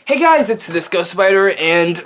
Hey guys, it's Disco Spider, and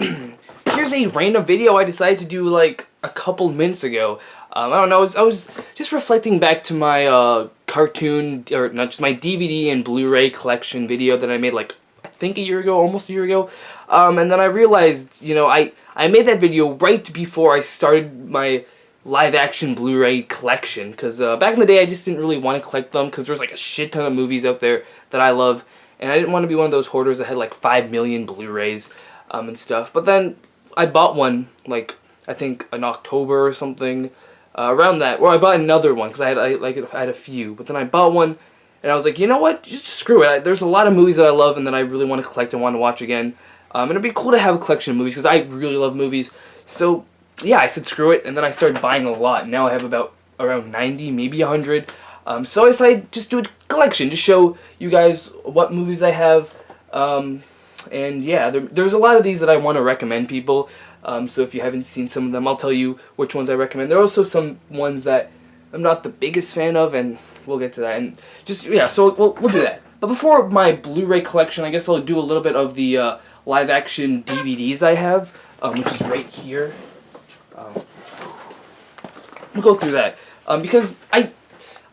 here's a random video I decided to do like a couple minutes ago. I don't know, I was just reflecting back to my cartoon, or not just my DVD and Blu-ray collection video that I made like, I think a year ago, almost a year ago. And then I realized, you know, I made that video right before I started my live-action Blu-ray collection, because back in the day I just didn't really want to collect them, because there's like a shit ton of movies out there that I love. And I didn't want to be one of those hoarders that had like 5 million Blu-rays and stuff. But then I bought one, like, I think in October or something, around that. Or I bought another one, because I had a few. But then I bought one, and I was like, you know what, just screw it. There's a lot of movies that I love and that I really want to collect and want to watch again. And it'd be cool to have a collection of movies, because I really love movies. So, yeah, I said screw it, and then I started buying a lot. Now I have about around 90, maybe 100. So I decided just do a collection to show you guys what movies I have, and yeah, there's a lot of these that I want to recommend people, so if you haven't seen some of them, I'll tell you which ones I recommend. There are also some ones that I'm not the biggest fan of, and we'll get to that, and just, yeah, so we'll do that. But before my Blu-ray collection, I guess I'll do a little bit of the live-action DVDs I have, which is right here. We'll go through that, because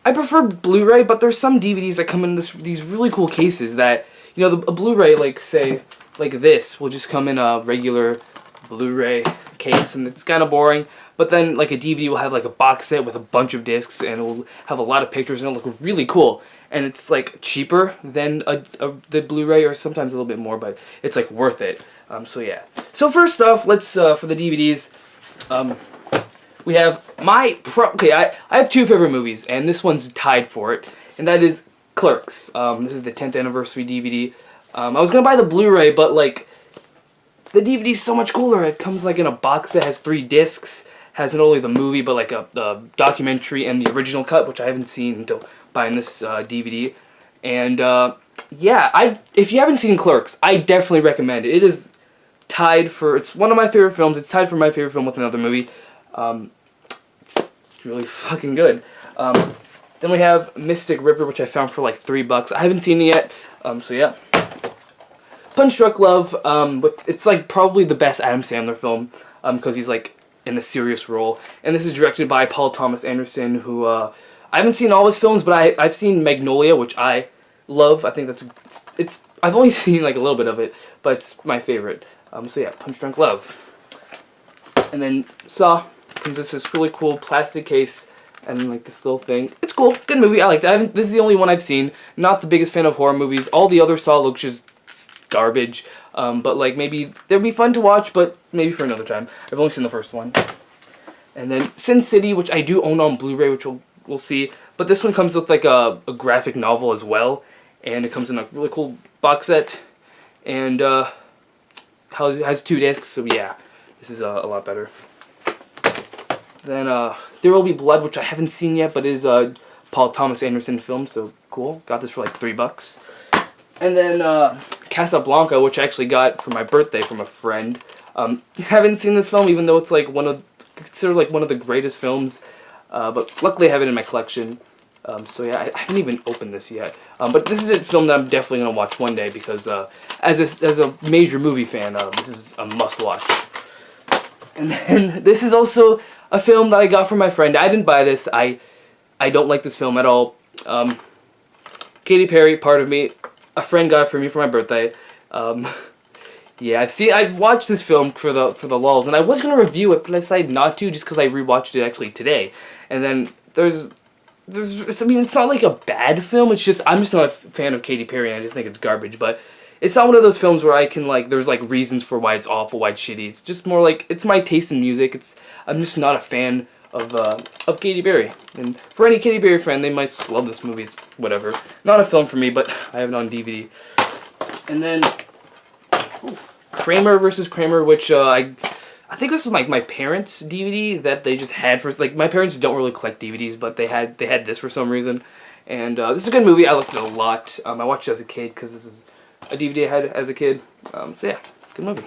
I prefer Blu-ray, but there's some DVDs that come in these really cool cases that, you know, a Blu-ray, like, say, like this, will just come in a regular Blu-ray case, and it's kind of boring, but then, like, a DVD will have, like, a box set with a bunch of discs, and it will have a lot of pictures, and it'll look really cool, and it's, like, cheaper than the Blu-ray, or sometimes a little bit more, but it's, like, worth it. So, yeah. So, first off, let's, for the DVDs, we have okay, I have two favorite movies, and this one's tied for it, and that is Clerks. This is the 10th anniversary DVD. I was gonna buy the Blu-ray, but like, the DVD's so much cooler. It comes like in a box that has 3 discs, has not only the movie, but like a documentary and the original cut, which I haven't seen until buying this DVD. And yeah, if you haven't seen Clerks, I definitely recommend it. It is tied for, it's one of my favorite films. It's tied for my favorite film with another movie. It's really fucking good. Then we have Mystic River, which I found for like $3. I haven't seen it yet, so yeah. Punch Drunk Love, it's like probably the best Adam Sandler film, because he's like in a serious role. And this is directed by Paul Thomas Anderson, who, I haven't seen all his films, but I've seen Magnolia, which I love. I think I've only seen like a little bit of it, but it's my favorite. So yeah, Punch Drunk Love. And then Saw comes with this really cool plastic case and like this little thing. It's cool, good movie. I liked it. This is the only one I've seen. Not the biggest fan of horror movies. All the other Saw looks just garbage. But like maybe they'd be fun to watch, but maybe for another time. I've only seen the first one. And then Sin City, which I do own on Blu-ray, which we'll see. But this one comes with like a graphic novel as well, and it comes in a really cool box set, and has 2 discs. So yeah, this is a lot better. Then There Will Be Blood, which I haven't seen yet, but is Paul Thomas Anderson film, so cool. Got this for like $3. And then Casablanca, which I actually got for my birthday from a friend. Haven't seen this film, even though it's like considered like one of the greatest films. But luckily I have it in my collection. So yeah, I haven't even opened this yet. But this is a film that I'm definitely gonna watch one day, because as a major movie fan, this is a must watch. And then this is also a film that I got from my friend. I didn't buy this. I don't like this film at all. Katy Perry, Part of Me. A friend got it for me for my birthday. Yeah, I've watched this film for the lulz, and I was gonna review it, but I decided not to, just because I rewatched it actually today. And then I mean, it's not like a bad film. It's just I'm just not a fan of Katy Perry, and I just think it's garbage. But it's not one of those films where I can like there's like reasons for why it's awful, why it's shitty. It's just more like it's my taste in music. I'm just not a fan of Katy Perry. And for any Katy Perry fan, they might love this movie. It's whatever. Not a film for me, but I have it on DVD. And then Kramer versus Kramer, which I think this was like my parents' DVD that they just had for, like, my parents don't really collect DVDs, but they had this for some reason. And this is a good movie. I liked it a lot. I watched it as a kid because this is a DVD I had as a kid. So yeah, good movie.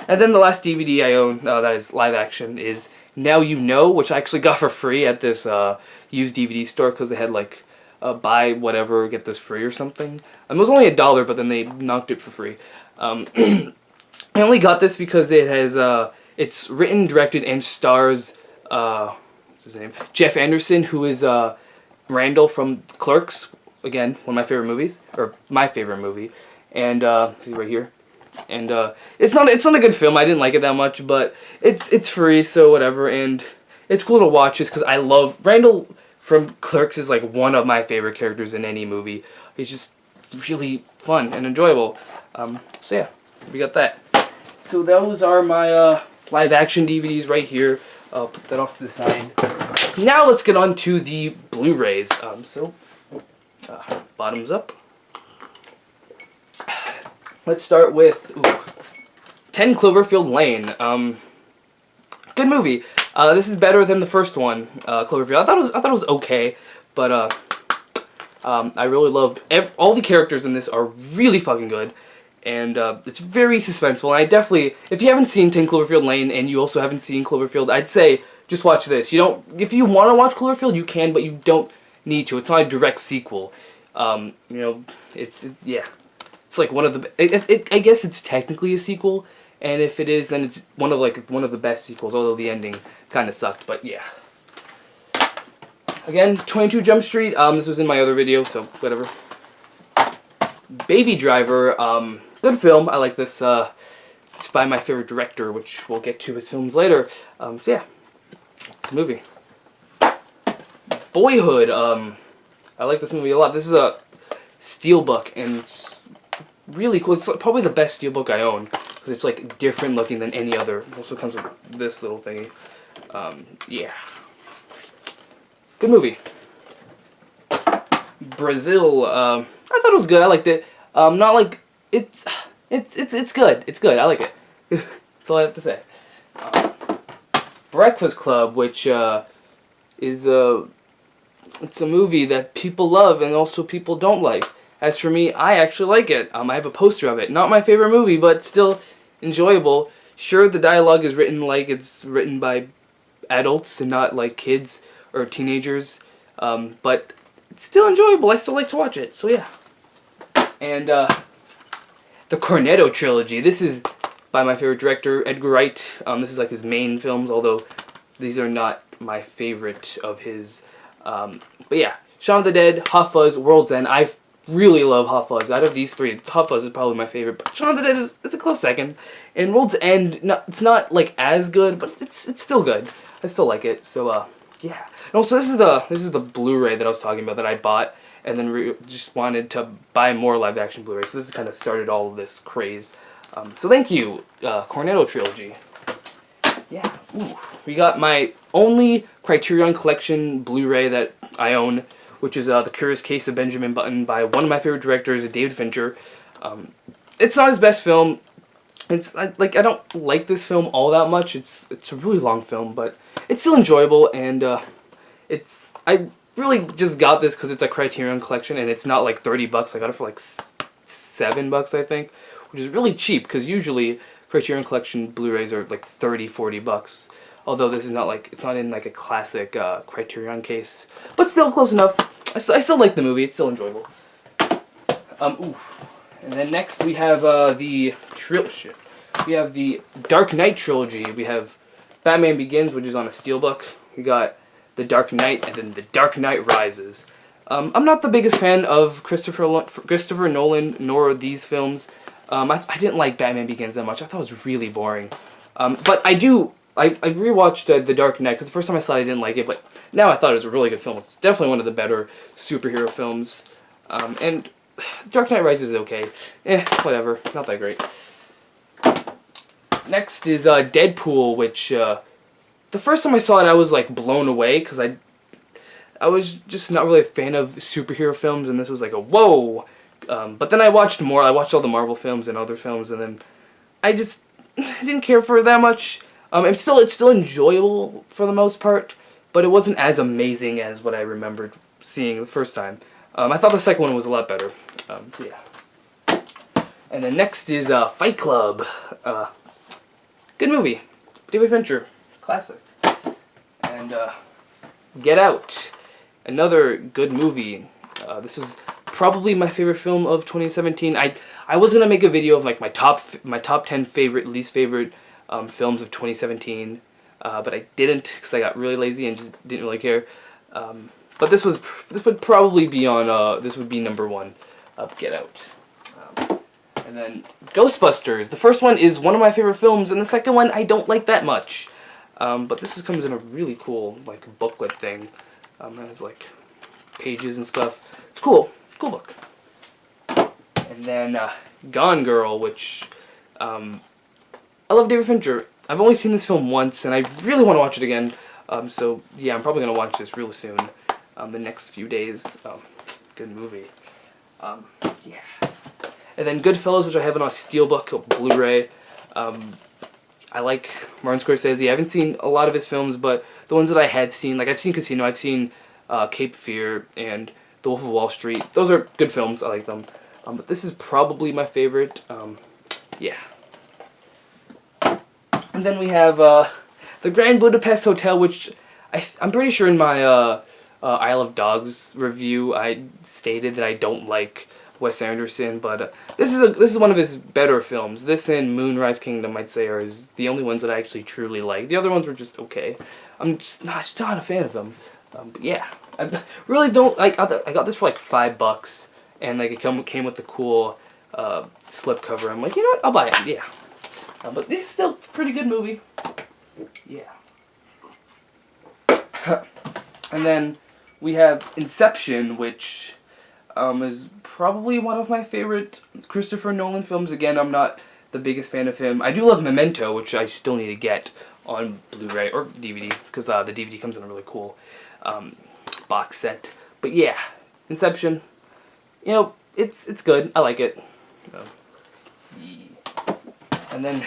And then the last DVD I own that is live action is Now You Know, which I actually got for free at this used DVD store, because they had like buy whatever, get this free or something. It was only $1, but then they knocked it for free. I only got this because it has it's written, directed, and stars what's his name? Jeff Anderson, who is Randall from Clerks. Again, one of my favorite movies, or my favorite movie, and he's right here. And it's not a good film. I didn't like it that much, but it's free, so whatever. And it's cool to watch just because I love Randall from Clerks is like one of my favorite characters in any movie. He's just really fun and enjoyable. So yeah, we got that. So those are my live action DVDs right here. I'll put that off to the side. Now let's get on to the Blu-rays. Bottoms up. Let's start with 10 Cloverfield Lane. Good movie. This is better than the first one, Cloverfield. I thought it was okay, but I really loved all the characters in this are really fucking good, and it's very suspenseful. And I definitely, if you haven't seen 10 Cloverfield Lane and you also haven't seen Cloverfield, I'd say just watch this. If you want to watch Cloverfield, you can, but you don't need to. It's not a direct sequel. It's like one of the. I guess it's technically a sequel, and if it is, then it's one of the best sequels. Although the ending kind of sucked, but yeah. Again, 22 Jump Street. This was in my other video, so whatever. Baby Driver. Good film. I like this. It's by my favorite director, which we'll get to his films later. So yeah, movie. Boyhood. I like this movie a lot. This is a steelbook, and it's really cool. It's probably the best steelbook I own because it's like different looking than any other. It also comes with this little thingy. Yeah. Good movie. Brazil. I thought it was good. I liked it. Not like it's good. It's good. I like it. That's all I have to say. Breakfast Club, which is it's a movie that people love and also people don't like. As for me, I actually like it. I have a poster of it. Not my favorite movie, but still enjoyable. Sure, the dialogue is written like it's written by adults and not like kids or teenagers, but it's still enjoyable. I still like to watch it, so yeah. And the Cornetto trilogy. This is by my favorite director, Edgar Wright. This is like his main films, although these are not my favorite of his. But yeah, Shaun of the Dead, Hot Fuzz, World's End. I really love Hot Fuzz. Out of these three, Hot Fuzz is probably my favorite. But Shaun of the Dead is a close second. And World's End, it's not like as good, but it's still good. I still like it. So yeah. And also this is the Blu-ray that I was talking about that I bought, and then just wanted to buy more live action Blu-rays. So this kind of started all of this craze. So thank you, Cornetto trilogy. Yeah. Ooh. We got my only Criterion Collection Blu-ray that I own, which is The Curious Case of Benjamin Button by one of my favorite directors, David Fincher. It's not his best film. I don't like this film all that much. It's a really long film, but it's still enjoyable, and I really just got this because it's a Criterion Collection, and it's not like $30. I got it for like $7, I think, which is really cheap because usually Criterion Collection Blu-rays are like $30-$40. Although this is not like, it's not in like a classic Criterion case, but still close enough. I still like the movie. It's still enjoyable. Ooh. And then next we have we have the Dark Knight trilogy. We have Batman Begins, which is on a steelbook. We got The Dark Knight, and then The Dark Knight Rises. I'm not the biggest fan of Christopher Nolan nor these films. I didn't like Batman Begins that much. I thought it was really boring. But I rewatched The Dark Knight because the first time I saw it I didn't like it, but now I thought it was a really good film. It's definitely one of the better superhero films. And Dark Knight Rises is okay. Whatever. Not that great. Next is Deadpool, which the first time I saw it I was like blown away because I was just not really a fan of superhero films, and this was like a whoa. But then I watched more. I watched all the Marvel films and other films, and then I just didn't care for it that much. It's still enjoyable for the most part, but it wasn't as amazing as what I remembered seeing the first time. I thought the second one was a lot better. Yeah. And then next is Fight Club. Good movie. David Fincher. Classic. And Get Out. Another good movie. This is probably my favorite film of 2017. I was gonna make a video of like my top 10 favorite, least favorite films of 2017, but I didn't because I got really lazy and just didn't really care. But this would probably be on this would be number 1, Get Out. And then Ghostbusters. The first one is one of my favorite films, and the second one I don't like that much. But this comes in a really cool like booklet thing. It has like pages and stuff. It's cool. Cool book. And then Gone Girl, which I love David Fincher. I've only seen this film once, and I really want to watch it again. So yeah, I'm probably gonna watch this real soon. The next few days. Good movie. Yeah. And then Goodfellas, which I have on a steelbook Blu-ray. I like Martin Scorsese. I haven't seen a lot of his films, but the ones that I had seen, like I've seen Casino, I've seen Cape Fear, and The Wolf of Wall Street. Those are good films. I like them. But this is probably my favorite. Yeah. And then we have the Grand Budapest Hotel, which I'm pretty sure in my Isle of Dogs review I stated that I don't like Wes Anderson, but this is one of his better films. This and Moonrise Kingdom, I'd say, are the only ones that I actually truly like. The other ones were just okay. I'm just not a fan of them. But yeah, I really don't like. I got this for like $5, and like it came with the cool slipcover. I'm like, you know what? I'll buy it. Yeah, but it's still a pretty good movie. Yeah. And then we have Inception, which is probably one of my favorite Christopher Nolan films. Again, I'm not the biggest fan of him. I do love Memento, which I still need to get on Blu-ray or DVD, because the DVD comes in a really cool box set. But yeah, Inception, you know, it's good. I like it. Yeah. And then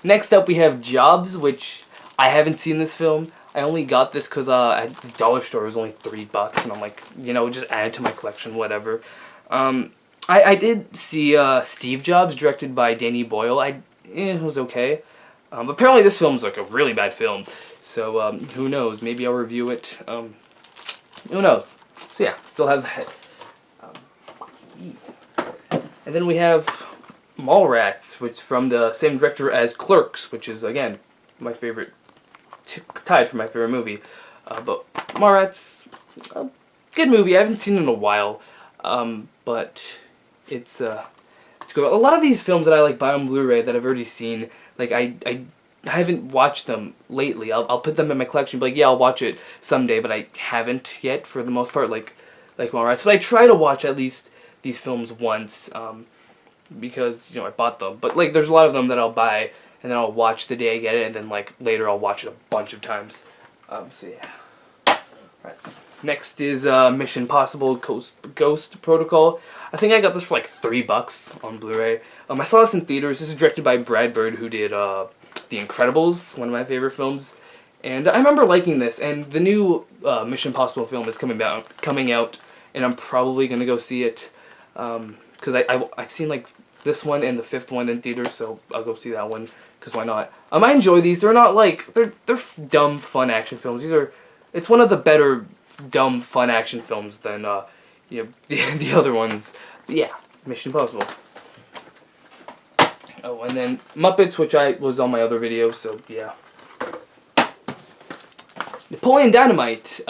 next up we have Jobs, which I haven't seen this film. I only got this because at the dollar store it was only $3, and I'm like, you know, just add it to my collection, whatever. I did see Steve Jobs, directed by Danny Boyle. It was okay. Apparently this film's like a really bad film, so who knows? Maybe I'll review it. Who knows? So yeah, still have that. And then we have Mallrats, which is from the same director as Clerks, which is again my favorite. Tied for my favorite movie. But Mallrats, good movie. I haven't seen it in a while, but it's good. A lot of these films that I like buy on Blu-ray that I've already seen, like I haven't watched them lately. I'll put them in my collection, but like, yeah, I'll watch it someday, but I haven't yet for the most part, like Mallrats. But I try to watch at least these films once, because, you know, I bought them. But like, there's a lot of them that I'll buy and then I'll watch the day I get it, and then like later I'll watch it a bunch of times. So yeah. Right. Next is Mission Impossible Ghost Protocol. I think I got this for like $3 on Blu-ray. I saw this in theaters. This is directed by Brad Bird, who did The Incredibles, one of my favorite films. And I remember liking this. And the new Mission Impossible film is coming out, and I'm probably gonna go see it because I've seen like this one and the 5th one in theaters, so I'll go see that one. Because why not? I enjoy these. They're not like they're dumb fun action films. It's one of the better dumb fun action films than you know, the other ones. But yeah, Mission Impossible. Oh, and then Muppets, which was on my other video. So yeah. Napoleon Dynamite.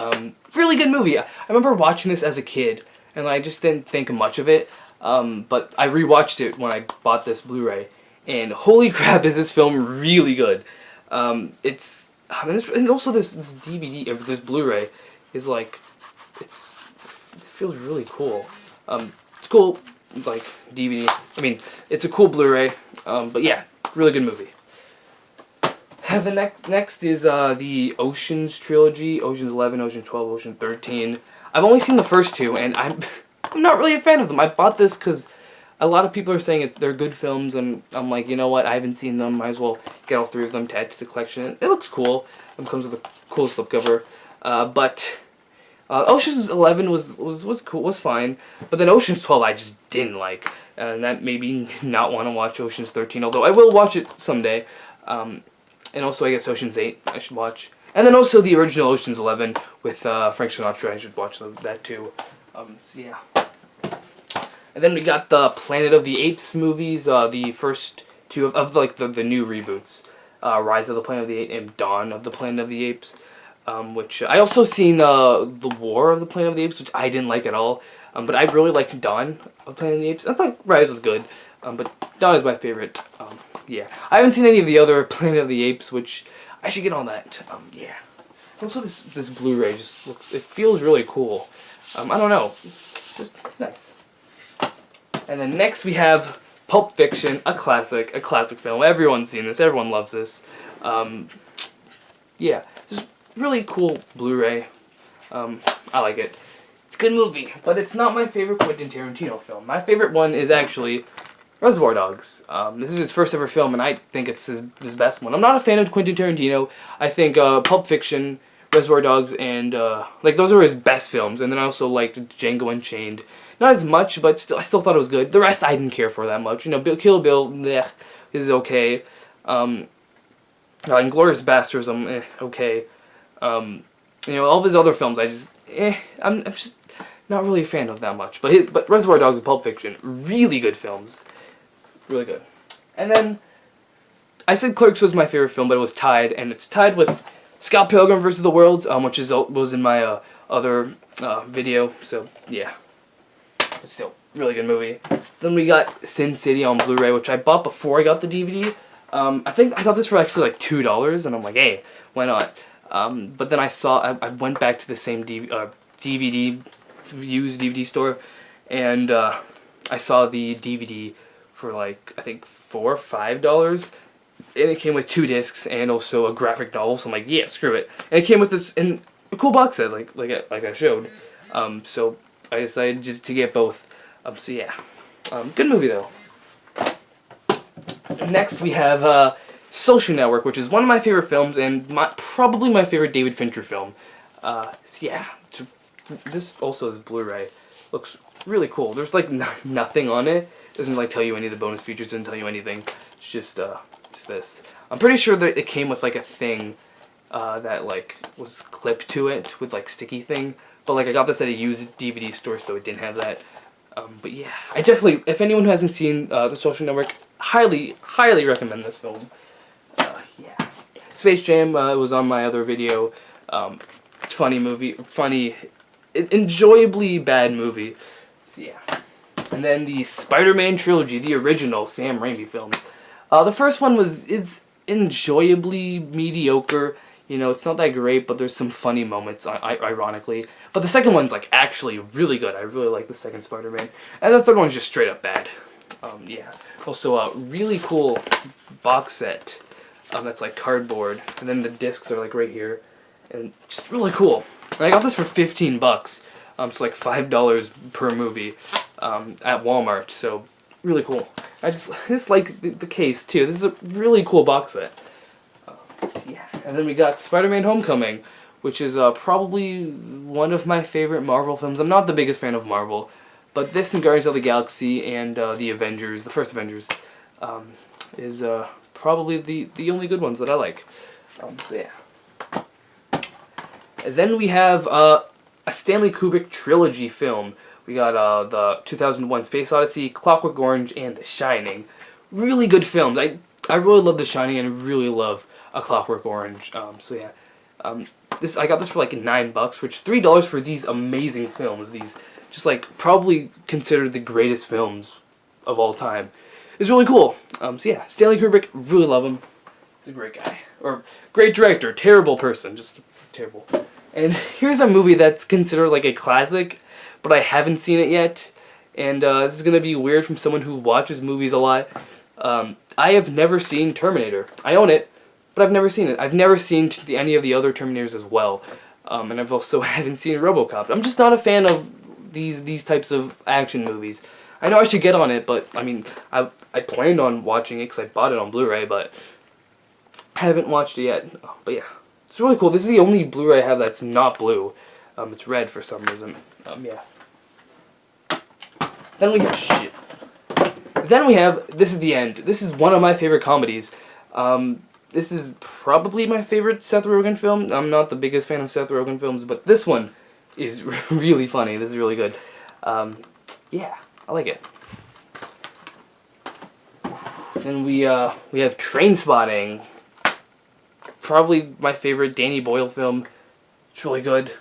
Really good movie. I remember watching this as a kid, and I just didn't think much of it. But I rewatched it when I bought this Blu-ray. And holy crap, is this film really good. And also this DVD, this Blu-ray, is like, it feels really cool. It's cool, like, DVD. I mean, it's a cool Blu-ray, but yeah, really good movie. The next is the Oceans trilogy, Oceans 11, Ocean 12, Ocean 13. I've only seen the first two, and I'm not really a fan of them. I bought this because a lot of people are saying they're good films, and I'm like, you know what, I haven't seen them, might as well get all 3 of them to add to the collection. It looks cool. It comes with a cool slipcover. But Ocean's 11 was cool, was fine. But then Ocean's 12 I just didn't like. And that made me not want to watch Ocean's 13, although I will watch it someday. And also, I guess Ocean's 8 I should watch. And then also the original Ocean's 11 with Frank Sinatra, I should watch that too. So yeah. And then we got the Planet of the Apes movies, the first two of like the new reboots, Rise of the Planet of the Apes and Dawn of the Planet of the Apes. Which I also seen the War of the Planet of the Apes, which I didn't like at all. But I really liked Dawn of the Planet of the Apes. I thought Rise was good, but Dawn is my favorite. Yeah, I haven't seen any of the other Planet of the Apes, which I should get on that. Yeah. Also, this Blu-ray just looks. It feels really cool. I don't know, it's just nice. And then next we have Pulp Fiction, a classic film. Everyone's seen this. Everyone loves this. Yeah, just really cool Blu-ray. I like it. It's a good movie, but it's not my favorite Quentin Tarantino film. My favorite one is actually Reservoir Dogs. This is his first ever film, and I think it's his best one. I'm not a fan of Quentin Tarantino. I think Pulp Fiction, Reservoir Dogs, and like those are his best films. And then I also liked Django Unchained. Not as much, but still, I still thought it was good. The rest I didn't care for that much. You know, Kill Bill, bleh, is okay. Inglourious Basterds, okay. You know, all of his other films, I'm just not really a fan of that much. But Reservoir Dogs and Pulp Fiction, really good films, really good. And then I said Clerks was my favorite film, but it was tied, and it's tied with Scott Pilgrim vs. the World, which was in my other video. So yeah, but still really good movie. Then we got Sin City on Blu-ray, which I bought before I got the DVD. I think I got this for actually like $2, and I'm like, hey, why not? But then I went back to the same DVD, used DVD store, and I saw the DVD for like, I think $4 or $5, and it came with 2 discs and also a graphic novel, so I'm like, yeah, screw it. And it came with this, and a cool box set, like I showed. So I decided just to get both. So yeah, good movie though. Next we have Social Network, which is one of my favorite films and probably my favorite David Fincher film. So yeah, this also is Blu-ray. Looks really cool. There's like nothing on it. Doesn't like tell you any of the bonus features. Doesn't tell you anything. It's just this. I'm pretty sure that it came with like a thing that like was clipped to it with like sticky thing. But like I got this at a used DVD store, so it didn't have that. But yeah, I definitely, if anyone who hasn't seen The Social Network, highly recommend this film. Yeah, Space Jam was on my other video. It's funny movie, enjoyably bad movie. So yeah. And then the Spider-Man trilogy, the original Sam Raimi films. The first one is enjoyably mediocre. You know, it's not that great, but there's some funny moments, ironically. But the second one's like actually really good. I really like the second Spider-Man. And the third one's just straight up bad. Yeah. Also, a really cool box set. That's like cardboard, and then the discs are like right here, and just really cool. And I got this for $15. So like $5 per movie at Walmart. So really cool. I just like the case too. This is a really cool box set. Yeah. And then we got Spider-Man: Homecoming, which is probably one of my favorite Marvel films. I'm not the biggest fan of Marvel, but this and Guardians of the Galaxy and the Avengers, the first Avengers, is probably the only good ones that I like. So yeah. And then we have a Stanley Kubrick trilogy film. We got the 2001 Space Odyssey, Clockwork Orange, and The Shining. Really good films. I really love The Shining and really love A Clockwork Orange. So yeah, I got this for like $9, which $3 for these amazing films. These just like probably considered the greatest films of all time. It's really cool. So yeah, Stanley Kubrick, really love him. He's a great guy, or great director, terrible person, just terrible. And here's a movie that's considered like a classic, but I haven't seen it yet. And this is gonna be weird from someone who watches movies a lot. I have never seen Terminator. I own it, but I've never seen it. I've never seen any of the other Terminators as well. And I've also haven't seen RoboCop. I'm just not a fan of these types of action movies. I know I should get on it, but I mean, I planned on watching it because I bought it on Blu-ray, but I haven't watched it yet. But yeah, it's really cool. This is the only Blu-ray I have that's not blue. It's red for some reason. Yeah. Then we have this is the end. This is one of my favorite comedies. This is probably my favorite Seth Rogen film. I'm not the biggest fan of Seth Rogen films, but this one is really funny. This is really good. Yeah. I like it. Then we have Trainspotting. Probably my favorite Danny Boyle film. It's really good.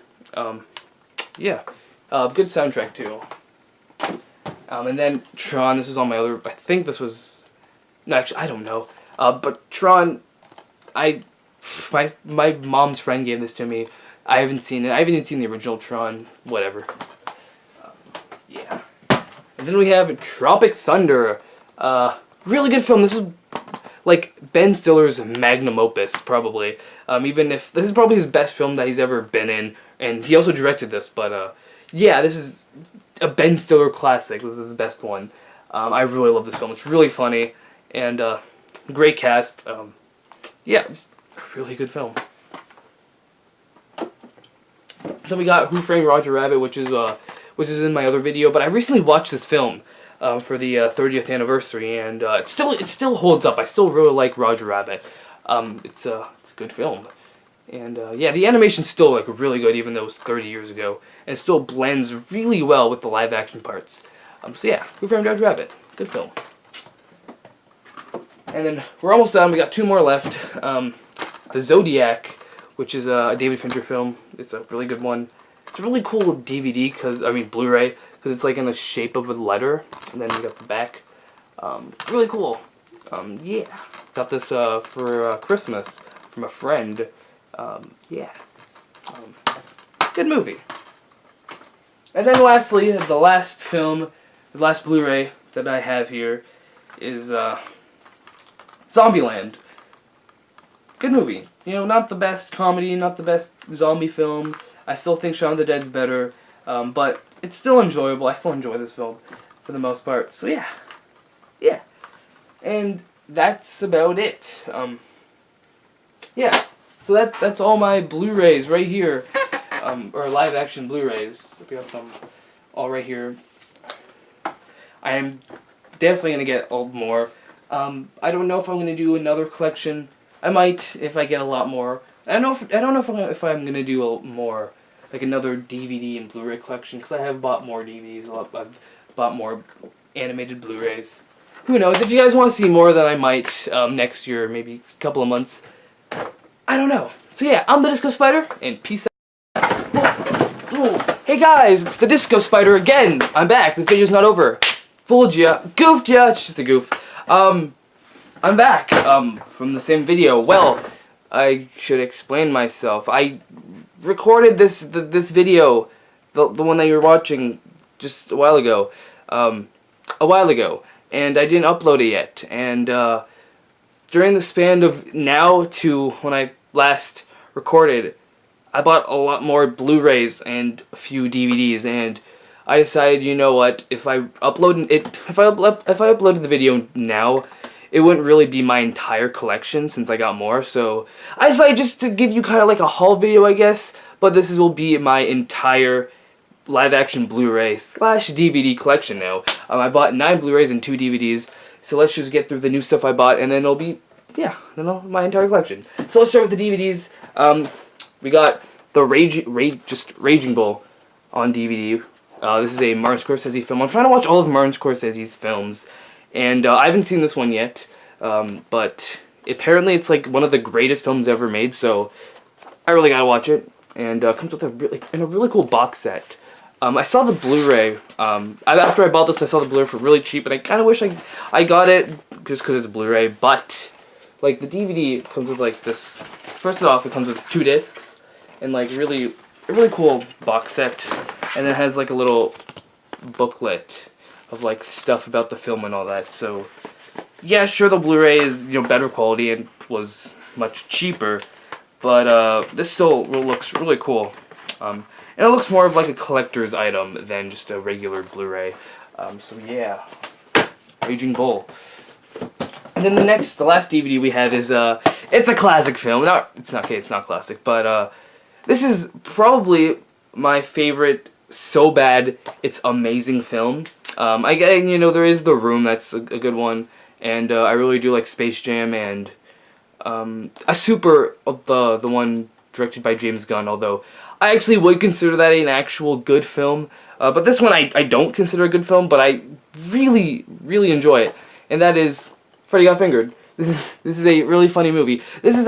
Yeah. Good soundtrack too. And then Tron, this was on my other, I think this was, no, actually, I don't know. But Tron, my mom's friend gave this to me. I haven't seen it. I haven't even seen the original Tron, whatever. Yeah. And then we have Tropic Thunder. Really good film. This is like Ben Stiller's magnum opus, probably. Even if this is probably his best film that he's ever been in, and he also directed this. But yeah, this is a Ben Stiller classic. This is his best one. I really love this film. It's really funny and great cast. Yeah, it's a really good film. Then we got Who Framed Roger Rabbit, which is in my other video. But I recently watched this film for the 30th anniversary, and it still holds up. I still really like Roger Rabbit. It's a good film, and yeah, the animation's still like really good, even though it was 30 years ago, and it still blends really well with the live action parts. So yeah, Who Framed Roger Rabbit, good film. And then we're almost done. We got two more left. The Zodiac, which is a David Fincher film. It's a really good one. It's a really cool DVD, Blu-ray, because it's like in the shape of a letter, and then you got the back. Really cool. Yeah. Got this for Christmas from a friend. Yeah. Good movie. And then lastly, the last film, the last Blu-ray that I have here is Zombieland. Good movie. You know, not the best comedy, not the best zombie film. I still think Shaun of the Dead's better, but it's still enjoyable. I still enjoy this film for the most part. So yeah. Yeah. And that's about it. Yeah. So that's all my Blu-rays right here. Or live action Blu-rays. We have them all right here. I am definitely going to get more. I don't know if I'm going to do another collection. I might if I get a lot more. I don't know if I'm going to do more, like another DVD and Blu-ray collection, because I have bought more DVDs. I've bought more animated Blu-rays. Who knows? If you guys want to see more, then I might next year, maybe a couple of months. I don't know. So yeah, I'm the Disco Spider, and peace out. Whoa. Hey guys, it's the Disco Spider again. I'm back. This video's not over. Fooled ya. Goofed ya. It's just a goof. I'm back from the same video. Well, I should explain myself. I recorded this video, the one that you're watching, just a while ago. And I didn't upload it yet. And during the span of now to when I last recorded, I bought a lot more Blu-rays and a few DVDs, and I decided, you know what, if I uploaded the video now, it wouldn't really be my entire collection since I got more. So I decided just to give you kind of like a haul video, I guess, but this will be my entire live action Blu-ray / DVD collection now. I bought 9 Blu-rays and 2 DVDs, so let's just get through the new stuff I bought, and then it'll be, yeah, my entire collection. So let's start with the DVDs. We got the Raging Bull on DVD. This is a Martin Scorsese film. I'm trying to watch all of Martin Scorsese's films, and I haven't seen this one yet, but apparently it's like one of the greatest films ever made, so I really gotta watch it. And it comes with a really cool box set. I saw the Blu-ray. After I bought this, I saw the Blu-ray for really cheap, and I kind of wish I got it just because it's a Blu-ray. But like the DVD comes with like this. First off, it comes with 2 discs and like a really cool box set, and it has like a little booklet of like stuff about the film and all that. So yeah, sure, the Blu-ray is better quality and was much cheaper, but this still looks really cool. And it looks more of like a collector's item than just a regular Blu-ray. So yeah, Raging Bull. And then the last DVD we have is it's a classic film. It's not classic, but this is probably my favorite so bad it's amazing film. There is The Room, that's a good one, and I really do like Space Jam and the one directed by James Gunn, although I actually would consider that an actual good film. But this one I don't consider a good film, but I really, really enjoy it. And that is Freddy Got Fingered. This is a really funny movie. This is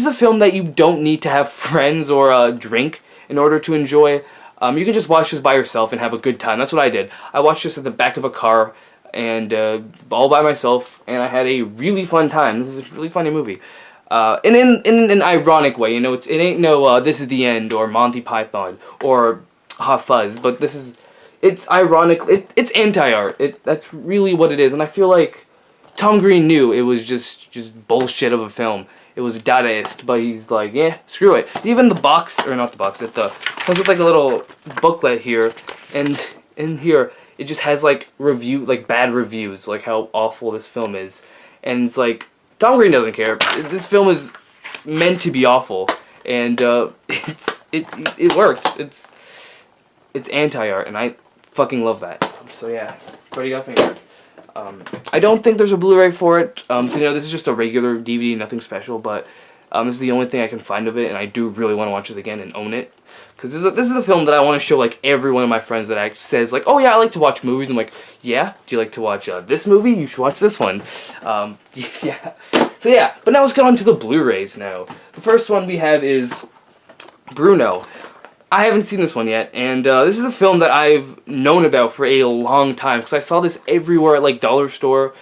a film that you don't need to have friends or drink in order to enjoy. You can just watch this by yourself and have a good time. That's what I did. I watched this at the back of a car and all by myself, and I had a really fun time. This is a really funny movie. And in an ironic way, you know, it ain't no This Is the End or Monty Python or Hot Fuzz, but it's ironic. It's anti-art. That's really what it is, and I feel like Tom Green knew it was just bullshit of a film. It was Dadaist, but he's like, yeah, screw it. Even the box, or not the box, it comes with like a little booklet here, and in here it just has like bad reviews, like how awful this film is, and it's like Tom Green doesn't care. This film is meant to be awful, and it worked. It's anti-art, and I fucking love that. So yeah, Freddy Got Fingered. I don't think there's a Blu-ray for it. You know, this is just a regular DVD, nothing special, but this is the only thing I can find of it, and I do really want to watch it again and own it. Because this is a film that I want to show, like, every one of my friends that says, like, oh yeah, I like to watch movies. I'm like, yeah? Do you like to watch this movie? You should watch this one. Yeah. So yeah, but now let's get on to the Blu-rays now. The first one we have is Bruno. I haven't seen this one yet, and this is a film that I've known about for a long time, because I saw this everywhere at, like, dollar store,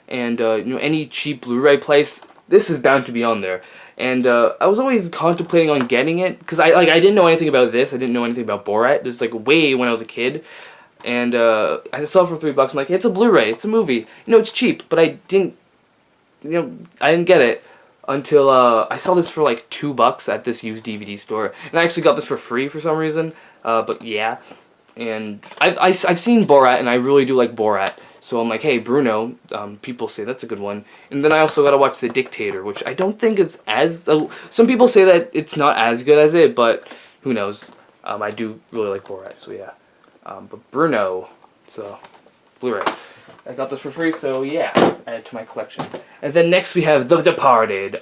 and, you know, any cheap Blu-ray place. This is bound to be on there. And I was always contemplating on getting it, because I didn't know anything about this. I didn't know anything about Borat. This is like way when I was a kid. And I saw it for $3. I'm like, hey, it's a Blu-ray. It's a movie. You know, it's cheap. But I didn't get it until I saw this for like $2 at this used DVD store. And I actually got this for free for some reason. But yeah. And I've seen Borat, and I really do like Borat. So I'm like, hey, Bruno, people say that's a good one. And then I also got to watch The Dictator, which I don't think is as... some people say that it's not as good as it, but who knows. I do really like Borat, so yeah. But Bruno, so Blu-ray. I got this for free, so yeah, add it to my collection. And then next we have The Departed.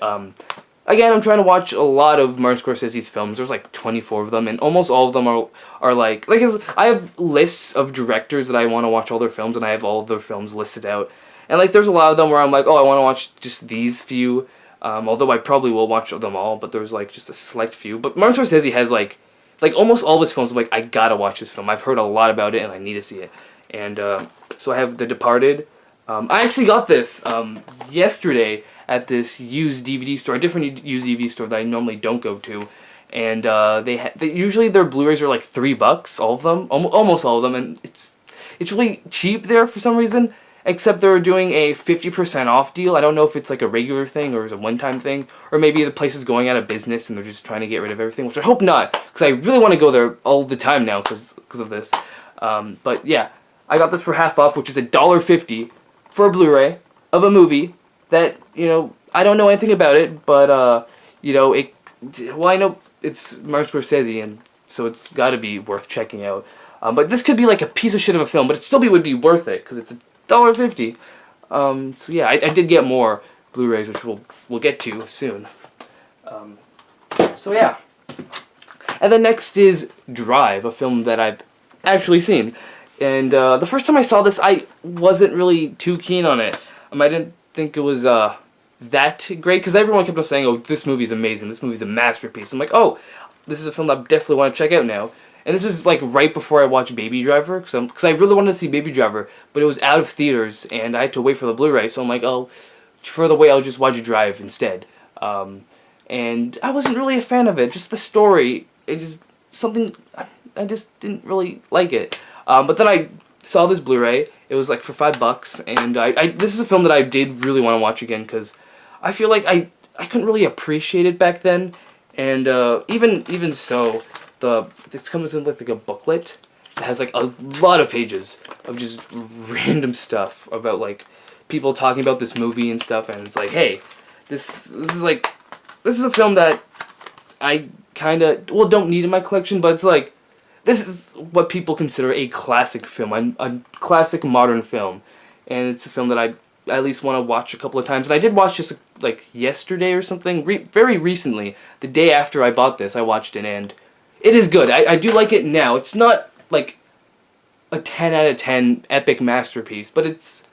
Again, I'm trying to watch a lot of Martin Scorsese's films. There's like 24 of them, and almost all of them are like I have lists of directors that I want to watch all their films, and I have all of their films listed out. And like there's a lot of them where I'm like, oh, I want to watch just these few, although I probably will watch them all, but there's like just a select few. But Martin Scorsese has like almost all of his films. I'm like, I gotta watch this film. I've heard a lot about it, and I need to see it. And so I have The Departed. I actually got this yesterday at this used DVD store, a different used DVD store that I normally don't go to, and they usually their Blu-rays are like $3, all of them, almost all of them, and it's really cheap there for some reason. Except they're doing a 50% off deal. I don't know if it's like a regular thing or it's a one-time thing, or maybe the place is going out of business and they're just trying to get rid of everything, which I hope not, because I really want to go there all the time now because of this. But yeah, I got this for half off, which is $1.50 for a Blu-ray of a movie that, you know, I don't know anything about it, but, you know, I know it's Martin Scorsese, and so it's got to be worth checking out. But this could be like a piece of shit of a film, but it still would be worth it, because it's $1.50. So yeah, I did get more Blu-rays, which we'll get to soon. So yeah. And then next is Drive, a film that I've actually seen. And the first time I saw this, I wasn't really too keen on it. I didn't think it was that great, because everyone kept on saying, oh, this movie's amazing, this movie's a masterpiece. I'm like, oh, this is a film that I definitely want to check out now. And this was like right before I watched Baby Driver, because I really wanted to see Baby Driver, but it was out of theaters, and I had to wait for the Blu-ray, so I'm like, oh, for the way, I'll just watch Drive instead. And I wasn't really a fan of it, just the story, I just didn't really like it. But then I saw this Blu-ray. It was like for $5, and this is a film that I did really want to watch again, because I feel like I couldn't really appreciate it back then, and even so, this comes in like a booklet that has like a lot of pages of just random stuff about like people talking about this movie and stuff, and it's like, hey, this is a film that I kind of don't need in my collection, but it's like, this is what people consider a classic film, a classic modern film, and it's a film that I at least want to watch a couple of times. And I did watch this like yesterday or something, very recently, the day after I bought this, I watched it, and it is good. I do like it now. It's not like a 10 out of 10 epic masterpiece, but it's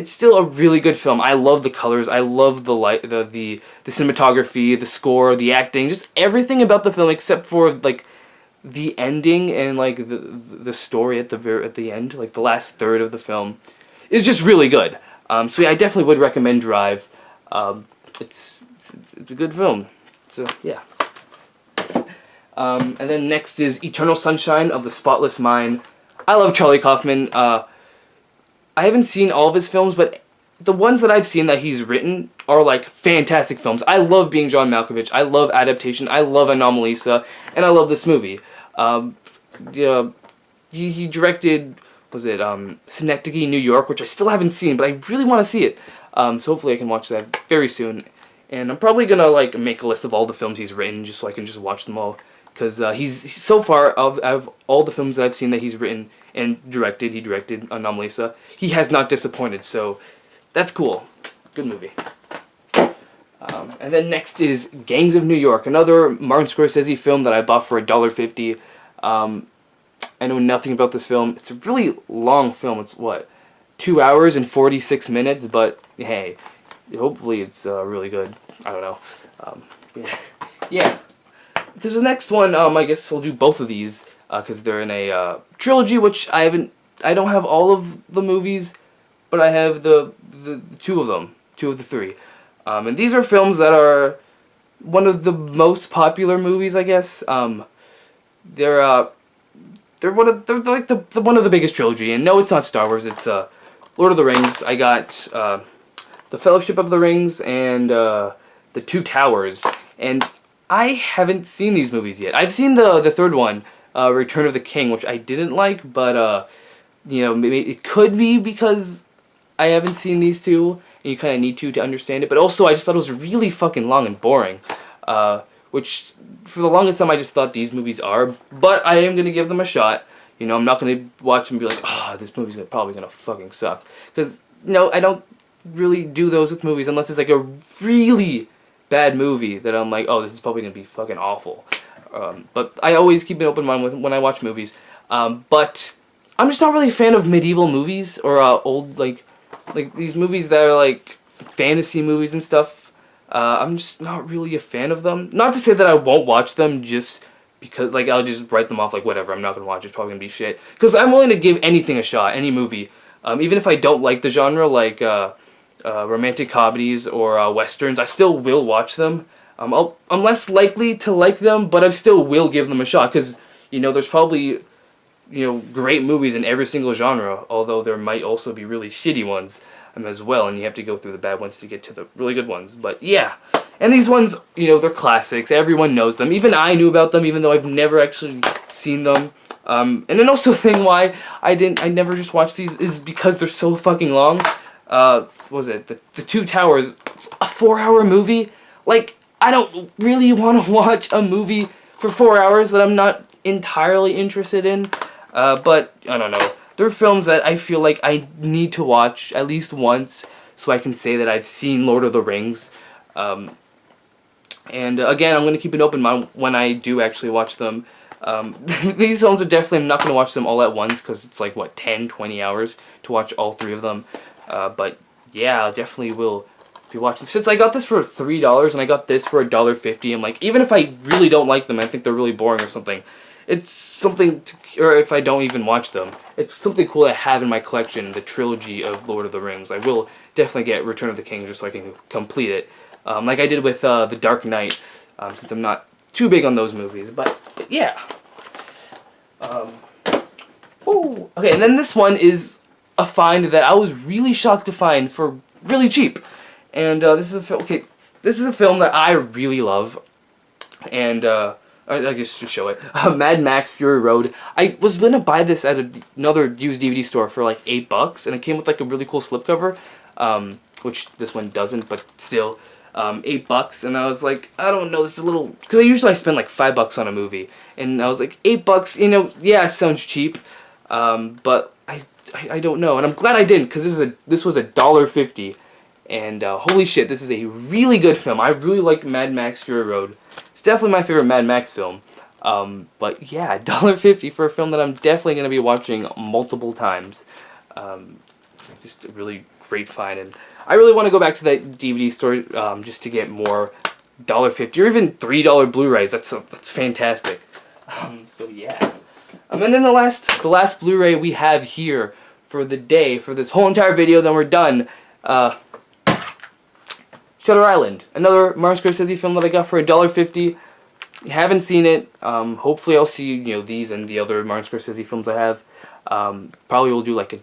still a really good film. I love the colors. I love the light, the cinematography, the score, the acting, just everything about the film except for like the ending and like the story at the end, like the last third of the film, is just really good. So yeah, I definitely would recommend Drive. It's a good film. So yeah. And then next is Eternal Sunshine of the Spotless Mind. I love Charlie Kaufman. I haven't seen all of his films, but the ones that I've seen that he's written are like fantastic films. I love Being John Malkovich. I love Adaptation. I love Anomalisa, and I love this movie. Yeah, he directed, was it Synecdoche, New York, which I still haven't seen, but I really want to see it. So hopefully I can watch that very soon. And I'm probably gonna like make a list of all the films he's written, just so I can just watch them all. Because he's so far of all the films that I've seen that he's written and directed, he directed Anomalisa, he has not disappointed, so that's cool. Good movie. And then next is Gangs of New York, another Martin Scorsese film that I bought for $1.50. I know nothing about this film. It's a really long film. It's what, 2 hours and 46 minutes, but hey, hopefully it's really good. I don't know. Yeah. So the next one, I guess we'll do both of these because they're in a trilogy, which I don't have all of the movies, but I have the two of them, two of the three, and these are films that are one of the most popular movies, I guess. They're like the one of the biggest trilogy, and no, it's not Star Wars. It's Lord of the Rings. I got the Fellowship of the Rings and the Two Towers, and I haven't seen these movies yet. I've seen the third one, Return of the King, which I didn't like, but you know, maybe it could be because I haven't seen these two, and you kind of need to understand it. But also, I just thought it was really fucking long and boring, which for the longest time I just thought these movies are. But I am gonna give them a shot. You know, I'm not gonna watch them and be like, oh, this movie's probably gonna fucking suck, because no, I don't really do those with movies unless it's like a really bad movie that I'm like, oh, this is probably gonna be fucking awful. But I always keep an open mind when I watch movies. But I'm just not really a fan of medieval movies or old like these movies that are like fantasy movies and stuff. I'm just not really a fan of them. Not to say that I won't watch them just because like I'll just write them off like whatever. I'm not gonna watch it. It's probably gonna be shit. Because I'm willing to give anything a shot, any movie, even if I don't like the genre, like romantic comedies or westerns. I still will watch them. I'm less likely to like them, but I still will give them a shot because, you know, there's probably, you know, great movies in every single genre, although there might also be really shitty ones as well, and you have to go through the bad ones to get to the really good ones. But yeah, and these ones, you know, they're classics. Everyone knows them. Even I knew about them, even though I've never actually seen them. And then also the thing why I never just watched these is because they're so fucking long. What was it? The Two Towers, it's a 4-hour movie. Like, I don't really want to watch a movie for 4 hours that I'm not entirely interested in. But, I don't know. They're films that I feel like I need to watch at least once so I can say that I've seen Lord of the Rings. And again, I'm going to keep an open mind when I do actually watch them. These films are definitely, I'm not going to watch them all at once because it's like, what, 10, 20 hours to watch all three of them. But yeah, I definitely will be watching. Since I got this for $3 and I got this for $1.50, I'm like, even if I really don't like them, I think they're really boring or something, it's something to, or if I don't even watch them, it's something cool to have in my collection, the trilogy of Lord of the Rings. I will definitely get Return of the King just so I can complete it, like I did with The Dark Knight, since I'm not too big on those movies. But yeah. Okay, and then this one is a find that I was really shocked to find for really cheap, and this is a film that I really love, and I guess to show it, Mad Max Fury Road. I was gonna buy this at another used DVD store for like $8, and it came with like a really cool slipcover, which this one doesn't, but still, $8, and I was like, I don't know, this is a little, because I spend like $5 on a movie, and I was like, $8, you know, yeah, it sounds cheap, but I don't know, and I'm glad I didn't, because this was $1.50, and holy shit, this is a really good film. I really like Mad Max Fury Road. It's definitely my favorite Mad Max film. But yeah, $1.50 for a film that I'm definitely going to be watching multiple times. Just a really great find, and I really want to go back to that DVD store just to get more $1.50 or even $3 Blu-rays. That's fantastic. So yeah. And then the last Blu-ray we have here for the day, for this whole entire video, then we're done. Shutter Island, another Martin Scorsese film that I got for $1.50. Haven't seen it. Hopefully I'll see these and the other Martin Scorsese films I have. Probably will do like a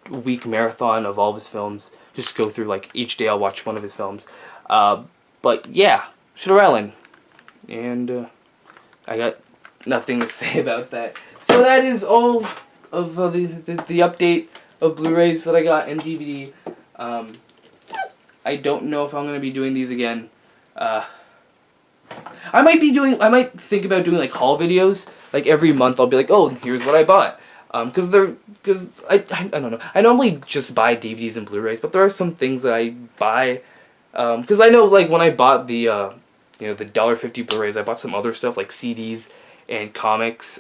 week marathon of all of his films. Just go through like each day I'll watch one of his films. But yeah, Shutter Island, and I got nothing to say about that. So that is all of the update of Blu-rays that I got and DVD. I don't know if I'm gonna be doing these again. I might think about doing like haul videos. Like every month I'll be like, oh, here's what I bought. Because I don't know. I normally just buy DVDs and Blu-rays, but there are some things that I buy. Because I know like when I bought the the $1.50 Blu-rays, I bought some other stuff like CDs and comics.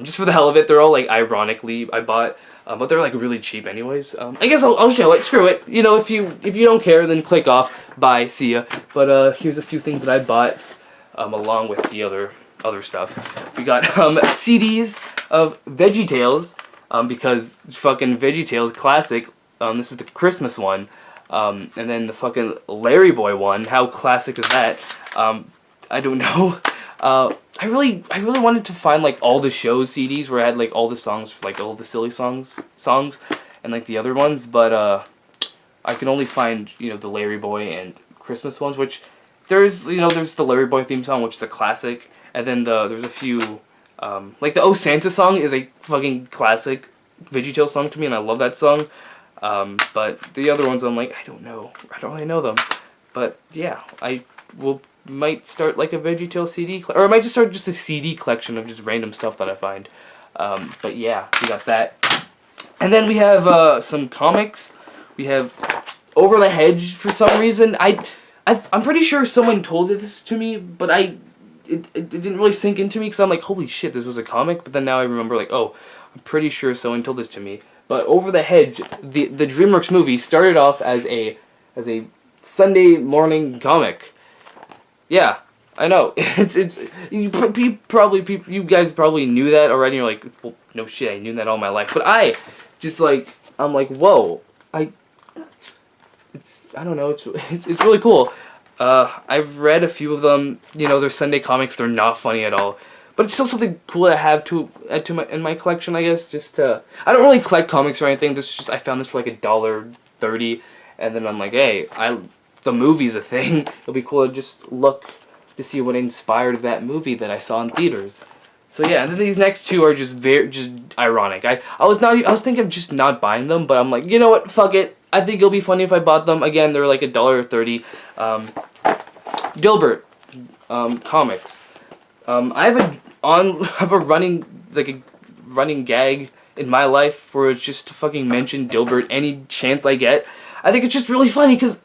Just for the hell of it, they're all like ironically I bought, but they're like really cheap anyways. I guess I'll show it. Screw it. If you don't care, then click off. Bye. See ya. But here's a few things that I bought, along with the other stuff. We got CDs of VeggieTales, because fucking VeggieTales classic. This is the Christmas one, and then the fucking Larry Boy one. How classic is that? I don't know. I really wanted to find like all the shows CDs where I had like all the songs, like all the silly songs, and like the other ones, but I can only find the Larry Boy and Christmas ones, which there's the Larry Boy theme song, which is a classic, and then there's a few like the Oh Santa song is a fucking classic VeggieTales song to me, and I love that song. But the other ones I'm like, I don't really know them, but yeah, I might start like a VeggieTales CD, or I might just start just a CD collection of just random stuff that I find. But yeah, we got that. And then we have some comics. We have Over the Hedge for some reason. I'm pretty sure someone told this to me, but it didn't really sink into me because I'm like, holy shit, this was a comic. But then now I remember like, oh, I'm pretty sure someone told this to me. But Over the Hedge, the DreamWorks movie started off as a Sunday morning comic. Yeah, I know. You guys probably knew that already. You're like, well, no shit, I knew that all my life. But I'm like, whoa, I don't know. It's really cool. I've read a few of them. They're Sunday comics. They're not funny at all. But it's still something cool to have in my collection, I guess. I don't really collect comics or anything. I found this for like $1.30, and then I'm like, hey, the movie's a thing. It'll be cool to just look to see what inspired that movie that I saw in theaters. So yeah, and then these next two are just ironic. I was thinking of just not buying them, but I'm like, you know what? Fuck it. I think it'll be funny if I bought them. Again, they're like $1.30. Dilbert comics. I have a running gag in my life where it's just to fucking mention Dilbert any chance I get. I think it's just really funny because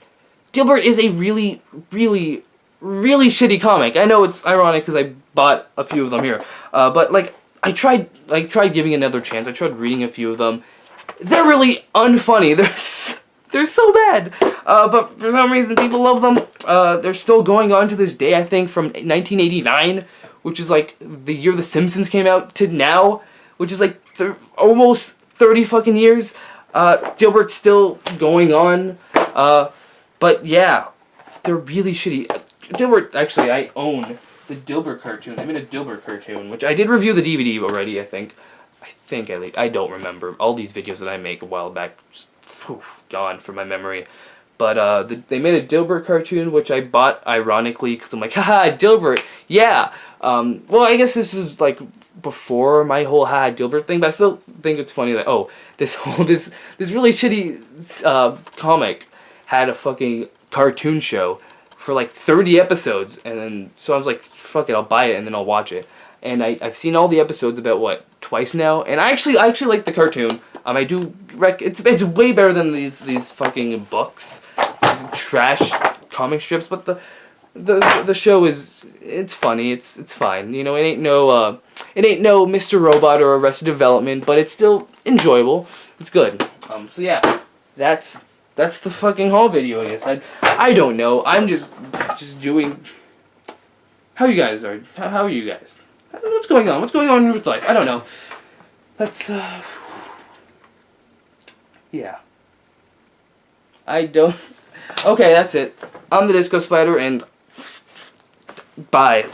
Dilbert is a really, really, really shitty comic. I know it's ironic because I bought a few of them here, but like I tried giving it another chance. I tried reading a few of them. They're really unfunny. They're so bad. But for some reason people love them. They're still going on to this day. I think from 1989, which is like the year The Simpsons came out, to now, which is like almost 30 fucking years. Dilbert's still going on. But yeah, they're really shitty. Dilbert, actually, I own the Dilbert cartoon. I made a Dilbert cartoon, which I did review the DVD already, I think. I don't remember. All these videos that I make a while back, just, gone from my memory. But they made a Dilbert cartoon, which I bought ironically, because I'm like, haha, Dilbert, yeah. Well, I guess this is like before my whole haha Dilbert thing, but I still think it's funny that, oh, this really shitty comic had a fucking cartoon show for like 30 episodes, and then so I was like, fuck it, I'll buy it and then I'll watch it. And I've seen all the episodes about twice now, and I actually like the cartoon. I do it's way better than these fucking books, these trash comic strips. But the show it's funny. It's fine. You know, it ain't no Mr. Robot or Arrested Development, but it's still enjoyable. It's good. So yeah, that's the fucking haul video. I guess I don't know. I'm just doing. How you guys are? How are you guys? What's going on? What's going on in your life? I don't know. That's yeah. I don't. Okay, that's it. I'm the Disco Spider, and bye.